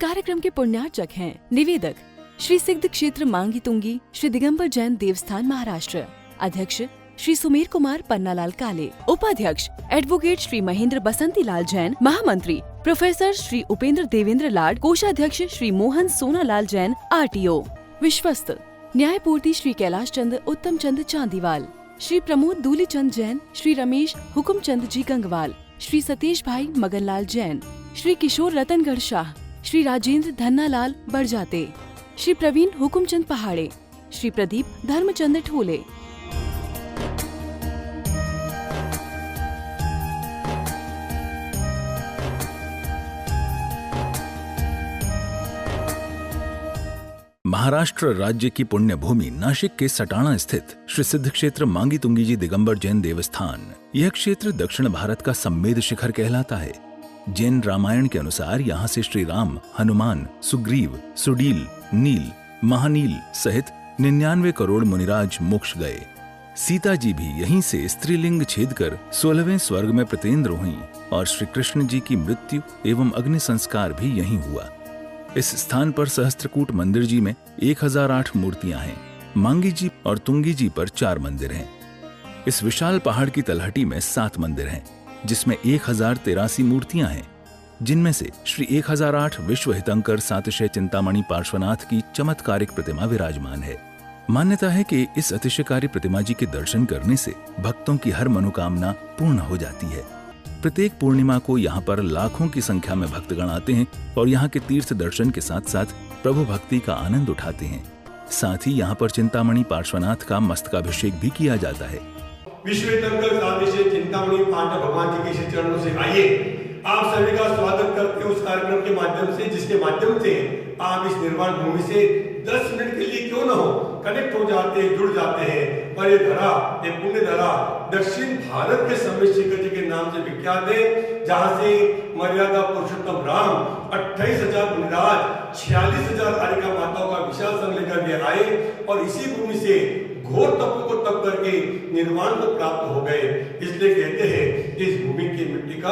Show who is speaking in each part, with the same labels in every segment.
Speaker 1: कार्यक्रम के पुण्यार्चक हैं निवेदक श्री सिद्ध क्षेत्र मांगी तुंगी श्री दिगंबर जैन देवस्थान महाराष्ट्र, अध्यक्ष श्री सुमेर कुमार पन्नालाल काले, उपाध्यक्ष एडवोकेट श्री महेंद्र बसंती लाल जैन, महामंत्री प्रोफेसर श्री उपेंद्र देवेंद्र लाड, कोषाध्यक्ष श्री मोहन सोनालाल जैन RTO, विश्वस्त न्यायपूर्ति श्री कैलाश चंद उत्तम चंद चांदीवाल, श्री प्रमोद दूलीचंद जैन, श्री रमेश हुकुमचंद जी गंगवाल, श्री सतीश भाई मगनलाल जैन, श्री किशोर रतनगढ़ शाह, श्री राजेंद्र धन्नालाल बरजाते, श्री प्रवीण हुकुमचंद पहाड़े, श्री प्रदीप धर्मचंद ठोले।
Speaker 2: महाराष्ट्र राज्य की पुण्य भूमि नाशिक के सटाणा स्थित श्री सिद्ध क्षेत्र मांगी तुंगी जी दिगंबर जैन देवस्थान, यह क्षेत्र दक्षिण भारत का सम्मेद शिखर कहलाता है। जैन रामायण के अनुसार यहाँ से श्री राम, हनुमान, सुग्रीव, सुडील, नील, महानील सहित 99 करोड़ मुनिराज मोक्ष गए। सीता जी भी यहीं से स्त्रीलिंग छेद कर 16वें स्वर्ग में प्रतेंद्र हुई और श्री कृष्ण जी की मृत्यु एवं अग्नि संस्कार भी यहीं हुआ। इस स्थान पर सहस्त्रकूट मंदिर जी में 1008 मूर्तियां हैं। मांगी जी और तुंगी जी पर 4 मंदिर हैं। इस विशाल पहाड़ की तलहटी में 7 मंदिर हैं, जिसमें 1083 मूर्तियां हैं, जिनमें से श्री 1008 विश्व हितंकर सातिशय चिंतामणि पार्श्वनाथ की चमत्कारिक प्रतिमा विराजमान है। मान्यता है कि इस अतिशयकारी प्रतिमा जी के दर्शन करने से भक्तों की हर मनोकामना पूर्ण हो जाती है। प्रत्येक पूर्णिमा को यहाँ पर लाखों की संख्या में भक्तगण आते हैं और यहाँ के तीर्थ दर्शन के साथ साथ प्रभु भक्ति का आनंद उठाते हैं। साथ ही यहाँ पर चिंतामणि पार्श्वनाथ का मस्तकाभिषेक भी किया जाता है।
Speaker 3: विश्व हितंकर सातिशय चिंतामणि पांडव भगवान जी के चरणों से आइए, आप सभी का स्वागत करते हैं उस कार्यक्रम के माध्यम से, जिसके माध्यम से आप इस निर्वाण भूमि से 10 मिनट के लिए क्यों न हो कनेक्ट हो जाते हैं, जुड़ जाते हैं। और ये धरा, ये पुण्य धरा दक्षिण भारत के समय शिखर जी के नाम से विख्यात है, जहाँ से मर्यादा पुरुषोत्तम राम 28,000 मुनिराज 46,000 आर्या माताओं का विशाल संघ लेकर के आए और इसी भूमि से घोर तप को तप करके निर्वाण को प्राप्त हो गए। इसलिए कहते हैं कि इस भूमि की मिट्टी का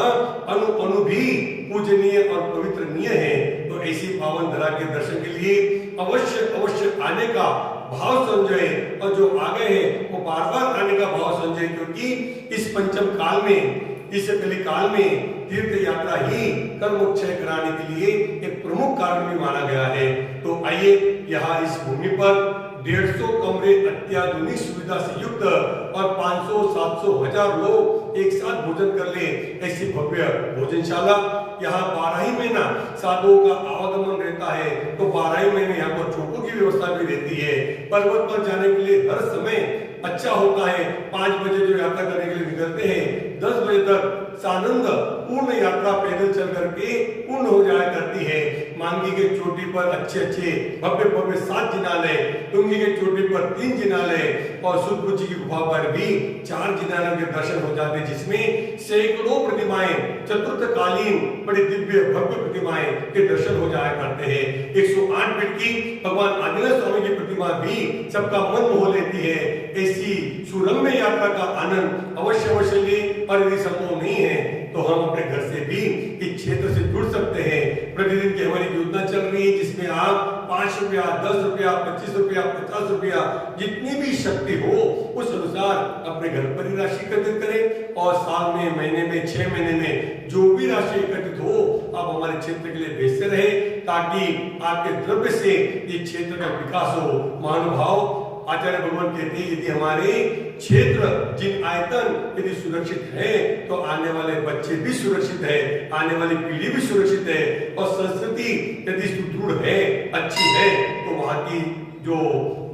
Speaker 3: अणु अणु भी पूजनीय और पवित्रनीय है। तो ऐसी पावन धरा के दर्शन के लिए अवश्य अवश्य आने का भाव समझे, और जो आ गए हैं वो बार बार आने का भाव समझे, क्योंकि इस पंचम काल में, इस कली काल में तीर्थ यात्रा ही कर्मोक्षय कराने के लिए एक प्रमुख कारण भी माना गया है। तो आइए यहाँ इस भूमि पर 150 कमरे अत्याधुनिक सुविधा से युक्त और 500, 700, 1000 लोग एक साथ भोजन कर ले, ऐसी भव्य भोजनशाला। यहाँ 12 ही महीना साधुओं का आवागमन रहता है, तो 12 ही महीने यहाँ पर चौकों की व्यवस्था भी रहती है। पर्वत पर जाने के लिए हर समय अच्छा होता है। 5 बजे जो यात्रा करने के लिए निकलते हैं, 10 बजे तक सानंद पूर्ण यात्रा पैदल चल करके पूर्ण हो जाया करती है। मांगी के चोटी पर अच्छे भव्य भव्य 7 जिनालय, तुंगी के चोटी पर 3 जिनालय और सुदबुद्ध जी की गुफा पर भी 4 जिनालयों के दर्शन हो जाते हैं, जिसमें सैकड़ों प्रतिमाएं, चतुर्थकालीन बड़ी दिव्य भव्य प्रतिमाएं के दर्शन हो जाया करते हैं। 108 फीट की भगवान आदिनाथ स्वामी की प्रतिमा भी सबका मन मोह लेती है। ऐसी सुरम्य यात्रा का आनंद अवश्य अवश्य ले, और यदि संभव नहीं है तो हम अपने घर से भी इस क्षेत्र से जुड़ सकते हैं। प्रतिदिन की हमारी योजना चल रही है, जिसमें आप 5 रुपया, 10 रुपया, 25 रुपया, 50 रुपया, जितनी भी शक्ति हो उस अनुसार अपने घर पर ही राशि एकत्रित करें, और साल में, महीने में, 6 महीने में जो भी राशि एकत्रित हो आप हमारे क्षेत्र के लिए भेजते रहे, ताकि आपके द्रव्य से इस क्षेत्र का विकास हो। महानुभाव आचार्य भगवान कहते हैं, यदि हमारे क्षेत्र जिन आयतन यदि सुरक्षित है तो आने वाले बच्चे भी सुरक्षित है, आने वाली पीढ़ी भी सुरक्षित है, और संस्कृति यदि सुदृढ़ है, अच्छी है, तो वहाँ की जो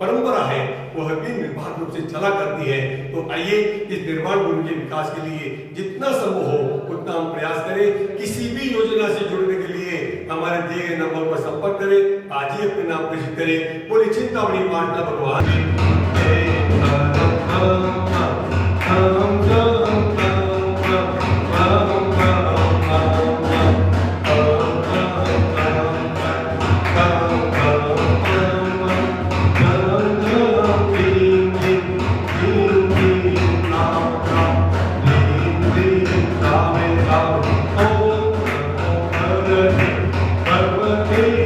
Speaker 3: परंपरा है वह भी निर्बाध रूप से चला करती है। तो आइए इस निर्माण भूमि के विकास के लिए जितना संभव हो उतना हम प्रयास करें। किसी भी योजना से जुड़ने के लिए हमारे दिए गए नंबर पर संपर्क करें, आज ही अपने नाम प्रेषित करें। बोले चिंतामणि पांडव भगवान।
Speaker 4: Parvati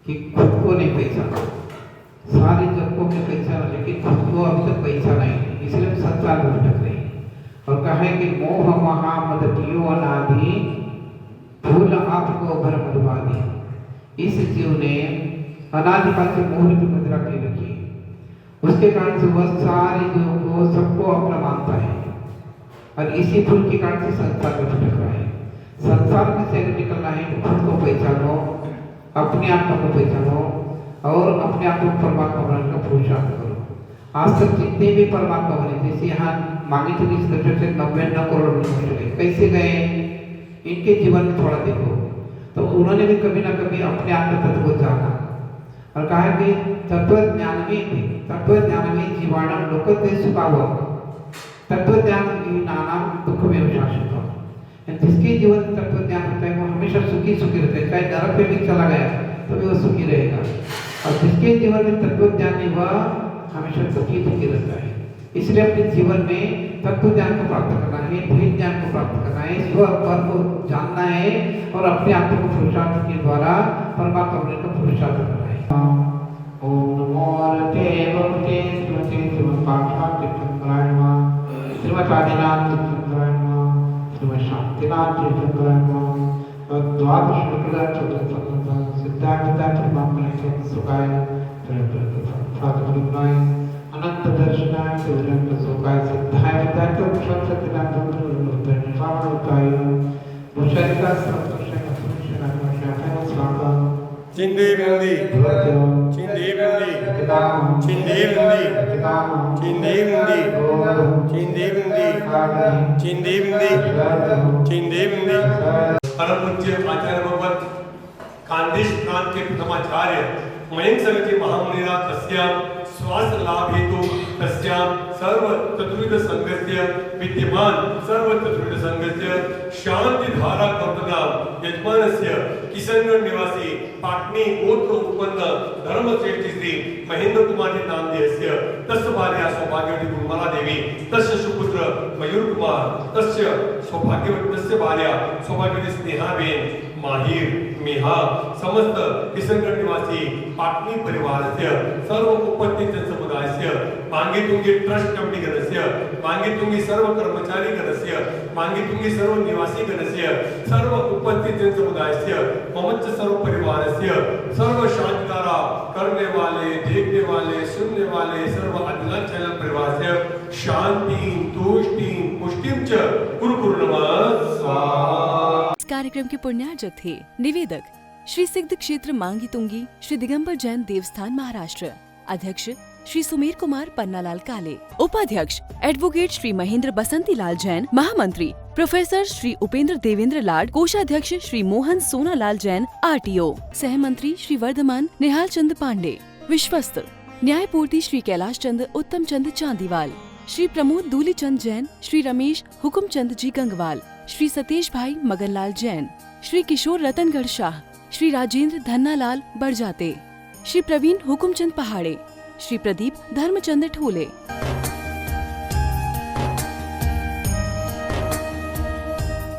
Speaker 4: कि खुद को नहीं पहचाना, सारे जग को मैं पहचाना लेकिन खुद को अभी तक पहचाना ही नहीं, इसलिए हम संसार में भटक रहे हैं। और कहा है कि मोह महा मद पियो अनादि भूल आपको भर मधुबादी। इस जीव ने अनादिकाल से मोह की मुद्रा की रखी है, उसके कारण से वह सारे जीवों को सबको अपना मानता है और इसी भूल के कारण से संसार में भटक रहा है। संसार में से अगर निकलना है तो खुद को पहचानो, अपने आत्मा को पहचानो और अपने आप को परमात्मा बनाने का पुरुषार्थ करो। आज तक जितने भी परमात्मा बने, जैसे यहाँ मांगी तो इस दशक से 99 करोड़ मनुष्य गए, कैसे गए इनके जीवन में थोड़ा देखो तो उन्होंने भी कभी ना कभी अपने आत्म तत्व को जाना और कहा कि तत्व ज्ञान में जीवाणु लोकते सुखावः तत्व ज्ञान नाना दुख में शाश्वत। जिसके जीवन में तत्व ज्ञान होता है वो हमेशा सुखी रहता है, चाहे नरक पे भी चला गया तो भी वो सुखी रहेगा। और जिसके जीवन में तत्व ज्ञान नहीं वह हमेशा दुखी रहता है। इसलिए अपने जीवन में तत्व ज्ञान को प्राप्त करना है, भेद ज्ञान को प्राप्त करना है, स्व पर को जानना है और अपने आत्मा को पुरुषार्थ के द्वारा परमात्मा बनने का पुरुषार्थ करना है। ओम नमो भगवते भगवते श्रीमते श्रीमद्भागवत तीर्थंकराय नमः, श्रीमद्आदिनाथ तीर्थंकराय नमः, श्रीमद्शांतिनाथ तीर्थंकराय नमः। द्वादश शुक्ला चतुर्थ सिद्धार्थ परमात्मा सुखाय फातुनाय अनंत दर्शनाय सुरंग सुखाय सिद्धाय विदात सत्यनाथ निफावताय मुशरिका संतोषय पुरुषना शाखाय स्वाहा
Speaker 3: चिंदी बिंदी चिंदी बिंदी चिंदी बिंदी चिंदी बिंदी चिंदी बिंदी चिंदी बिंदी चिंदी बिंदी। परम पूज्य आचार्य भगवत कांदेश प्रांत के प्रथमाचार्य मयंक संघ महामुनिना तस्यां श्वास लाभ हेतु तस्यां सर्व चतुर्विध संघस्य विद्यमान सर्व चतुर्विध संघस्य शांति धारा कर्तना यजमानस्य किशनगढ़ निवासी पाटनी गोत्र उत्पन्न धर्मश्रेष्ठ श्री महेंद्र कुमार नामदेस्य तस्य भार्या सौभाग्यवती गुरुमाला देवी तस्य सुपुत्र मयूर कुमार तस्य भार्या सौभाग्यवती स्नेहाबेन माहिर मेहा समस्त किशनगढ़ निवासी पाटनी परिवारस्य सर्व उपस्थित समुदायस्य मांगीतुंगी ट्रस्ट कमिटी गणस्य मांगीतुंगी सर्व कर्मचारी गणस्य मांगीतुंगी सर्व निवासी गणस्य सर्व उपस्थित समुदायस्य ममच्च सर्व परिवारस्य सर्व शांतिकारा करने वाले देखने वाले सुनने वाले सर्व अरुणाचल परिवारस्य शांति तुष्टि पुष्टिम च कुरु नमः स्वाहा।
Speaker 1: इस कार्यक्रम के पुण्यार्जक थे निवेदक श्री सिद्ध क्षेत्र मांगी तुंगी श्री दिगंबर जैन देवस्थान महाराष्ट्र, अध्यक्ष श्री सुमेर कुमार पन्नालाल काले, उपाध्यक्ष एडवोकेट श्री महेंद्र बसंती लाल जैन, महामंत्री प्रोफेसर श्री उपेंद्र देवेंद्र लाड, कोषाध्यक्ष श्री मोहन सोनालाल जैन RTO, सहमंत्री श्री वर्धमान निहाल चंद पांडे, विश्वस्त न्यायपूर्ति श्री कैलाश चंद उत्तम चंद चांदीवाल, श्री प्रमोद दूली चंद जैन, श्री रमेश हुकुम चंद जी गंगवाल, श्री सतीश भाई मगनलाल जैन, श्री किशोर रतनगढ़ शाह, श्री राजेंद्र धन्नालाल बड़जाते, श्री प्रवीण हुकुमचंद पहाड़े, श्री प्रदीप धर्मचंद ठोले।